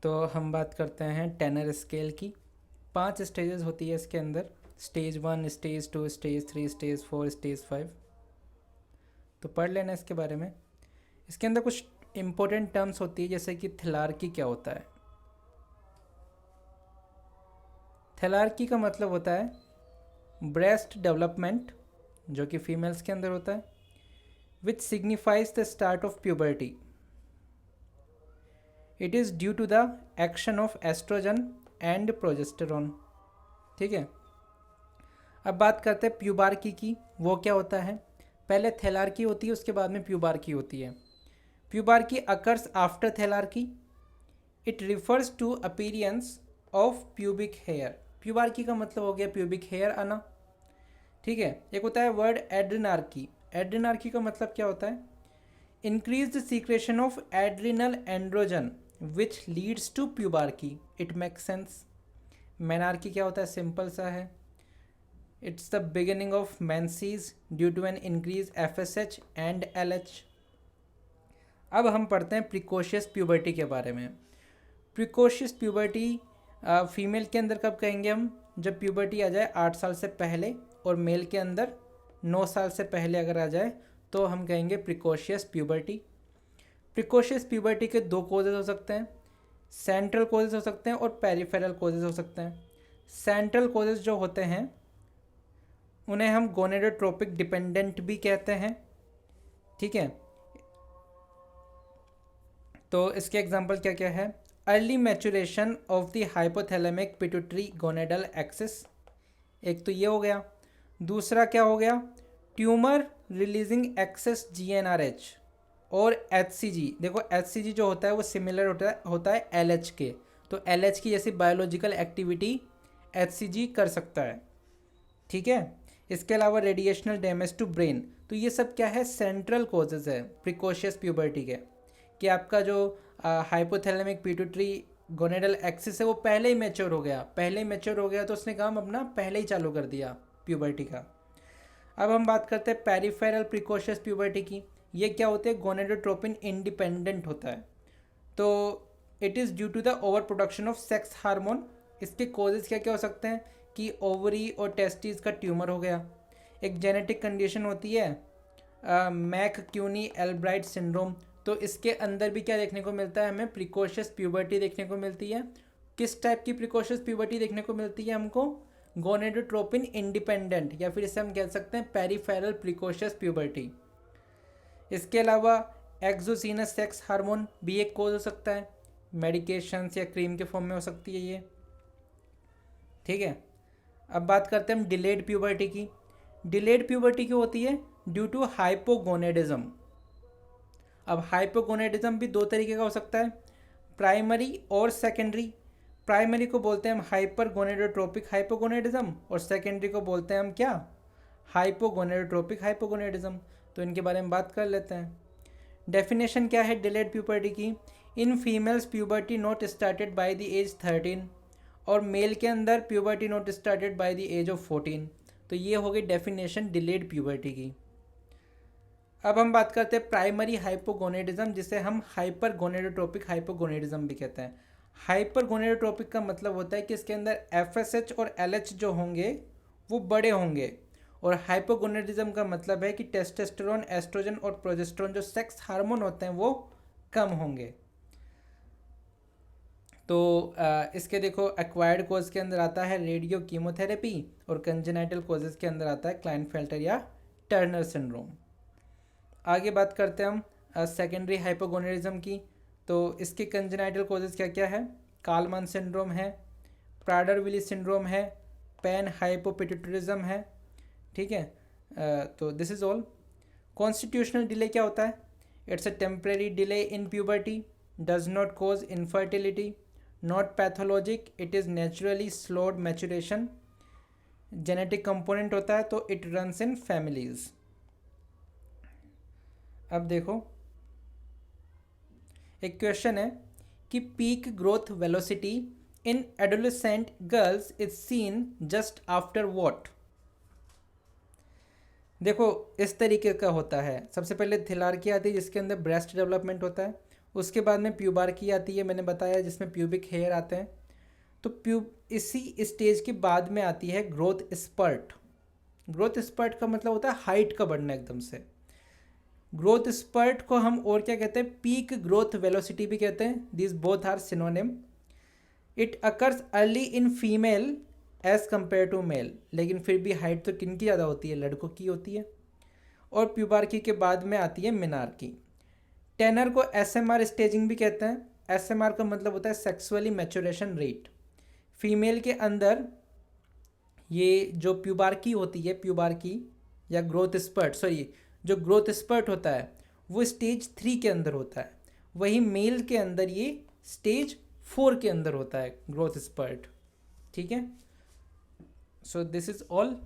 तो हम बात करते हैं टेनर स्केल की। 5 स्टेजेस होती है इसके अंदर। Stage 1, stage 2, stage 3, stage 4, stage 5। तो पढ़ लेना इसके बारे में। इसके अंदर कुछ इम्पोर्टेंट टर्म्स होती है, जैसे कि थैलार्की क्या होता है। थैलार्की का मतलब होता है ब्रेस्ट डेवलपमेंट, जो कि फीमेल्स के अंदर होता है, which signifies the start of puberty. It is due to the action of estrogen and progesterone. ठीक है। अब बात करते हैं प्यूबार्की की। वो क्या होता है? पहले थैलार्की होती है, उसके बाद में प्यूबार्की होती है। Pubarche occurs after thelarche. It refers to appearance of pubic hair. Pubarche का मतलब हो गया प्यूबिक हेयर आना। ठीक है। एक होता है वर्ड एड्रिनार्की। एड्रिनार्की का मतलब क्या होता है? Increase the secretion of adrenal androgen which leads to pubarche. It make sense. Menarche क्या होता है? सिंपल सा है। It's the beginning of menses due to an increase FSH and LH। अब हम पढ़ते हैं प्रिकॉशियस प्यूबर्टी के बारे में। प्रिकॉशियस प्यूबर्टी फीमेल के अंदर कब कहेंगे हम? जब प्यूबर्टी आ जाए 8 साल से पहले, और मेल के अंदर 9 साल से पहले अगर आ जाए तो हम कहेंगे प्रिकॉशियस प्यूबर्टी। प्रिकॉशियस प्यूबर्टी के 2 कॉजेज हो सकते हैं। सेंट्रल कॉजेज हो सकते हैं और पेरिफेरल कॉजेज हो सकते हैं। सेंट्रल कॉजेज जो होते हैं उन्हें हम गोनेडोट्रोपिक डिपेंडेंट भी कहते हैं। ठीक है। तो इसके एग्जांपल क्या क्या है? Early maturation of the hypothalamic pituitary gonadal axis, एक तो ये हो गया। दूसरा क्या हो गया? ट्यूमर रिलीजिंग एक्सेस GnRH और HCG। देखो HCG जो होता है वो सिमिलर होता है LH के। तो LH की जैसी बायोलॉजिकल एक्टिविटी HCG कर सकता है। ठीक है। इसके अलावा रेडिएशनल डैमेज टू ब्रेन। तो ये सब क्या है? सेंट्रल कॉजेज है प्रिकॉशियस प्यूबर्टी के, कि आपका जो हाइपोथैलेमिक पिट्यूटरी गोनेडल एक्सिस है वो पहले ही मैच्योर हो गया। पहले ही मैच्योर हो गया तो उसने काम अपना पहले ही चालू कर दिया प्यूबर्टी का। अब हम बात करते हैं पेरिफेरल प्रिकॉशियस प्यूबर्टी की। ये क्या होते हैं? गोनेडोट्रोपिन इंडिपेंडेंट होता है। तो it is due to the over production of sex hormone. इसके कॉजेज़ क्या क्या हो सकते हैं? कि ओवरी और टेस्टिस का ट्यूमर हो गया। एक जेनेटिक कंडीशन होती है मैक क्यूनी एल्ब्राइट सिंड्रोम। तो इसके अंदर भी क्या देखने को मिलता है हमें? प्रिकॉशियस प्यूबर्टी देखने को मिलती है। किस टाइप की प्रिकॉशियस प्यूबर्टी देखने को मिलती है हमको? गोनेडोट्रोपिन इंडिपेंडेंट, या फिर इसे हम कह सकते हैं पेरिफेरल प्रिकॉशियस प्यूबर्टी। इसके अलावा एक्सोजीनस सेक्स हार्मोन भी एक कोज हो सकता है। मेडिकेशंस या क्रीम के फॉर्म में हो सकती है ये। ठीक है। अब बात करते हैं हम डिलेड प्यूबर्टी की। डिलेड प्यूबर्टी क्यों होती है? Due to hypogonadism. अब हाइपोगोनेडिज्म भी 2 तरीके का हो सकता है, प्राइमरी और सेकेंडरी। प्राइमरी को बोलते हैं हम हाइपर गोनेडोट्रोपिक हाइपोगोनेडिज्म, और सेकेंडरी को बोलते हैं हम क्या? हाइपोगोनेडोट्रोपिक हाइपोगोनेडिज्म। तो इनके बारे में बात कर लेते हैं। डेफिनेशन क्या है डिलेड प्यूबर्टी की? In females puberty not started by the age 13, और मेल के अंदर puberty not started by the age of 14। तो ये हो गई डेफिनेशन डिलेड प्यूबर्टी की। अब हम बात करते हैं प्राइमरी हाइपोगोनेडिज्म, जिसे हम हाइपर गोनेडोट्रोपिक हाइपोगोनेडिज्म भी कहते हैं। हाइपर गोनेडोट्रोपिक का मतलब होता है कि इसके अंदर FSH और LH जो होंगे वो बड़े होंगे, और हाइपोगोनेडिज्म का मतलब है कि टेस्टोस्टेरोन, एस्ट्रोजन और प्रोजेस्टेरोन जो सेक्स हार्मोन होते हैं वो कम होंगे। तो इसके देखो एक्वायर्ड कोज के अंदर आता है रेडियो कीमोथेरेपी, और कंजेनाइटल कोजेस के अंदर आता है क्लाइनफेल्टर या टर्नर सिंड्रोम। आगे बात करते हैं हम सेकेंडरी हाइपोगोनेडिज्म की। तो इसके कंजेनाइटल कोजेस क्या क्या है? कालमान सिंड्रोम है, प्राडर विली सिंड्रोम है, पैन हाइपोपिट्यूटरिज्म है। ठीक है। तो this is all. Constitutional delay क्या होता है? It's a temporary delay in puberty, does not cause infertility, not pathologic, it is naturally slowed maturation. Genetic component होता है तो इट रन्स इन फैमिलीज। अब देखो एक क्वेश्चन है कि peak growth velocity in adolescent girls is seen just after what. देखो इस तरीके का होता है। सबसे पहले थिलार्की आती है जिसके अंदर ब्रेस्ट डेवलपमेंट होता है। उसके बाद में प्यूबार्की आती है, मैंने बताया, जिसमें प्यूबिक हेयर आते हैं। तो इसी स्टेज के बाद में आती है ग्रोथ स्पर्ट। ग्रोथ स्पर्ट का मतलब होता है हाइट का बढ़ना एकदम से। ग्रोथ स्पर्ट को हम और क्या कहते हैं, पीक ग्रोथ वेलोसिटी भी कहते हैं। This both are synonym. It occurs early in female as compare to male, लेकिन फिर भी हाइट तो किन की ज़्यादा होती है, लड़कों की होती है। और प्यूबार्की के बाद में आती है मिनार्की। टेनर को एसएमआर स्टेजिंग भी कहते हैं। एसएमआर का मतलब होता है सेक्सुअली मैच्योरेशन रेट। फीमेल के अंदर ये जो प्यूबार्की होती है, प्यूबार्की या ग्रोथ स्पर्ट, सॉरी, जो ग्रोथ स्पर्ट होता है वो स्टेज 3 के अंदर होता है। वही मेल के अंदर ये स्टेज 4 के अंदर होता है ग्रोथ स्पर्ट। ठीक है, सो दिस इज ऑल।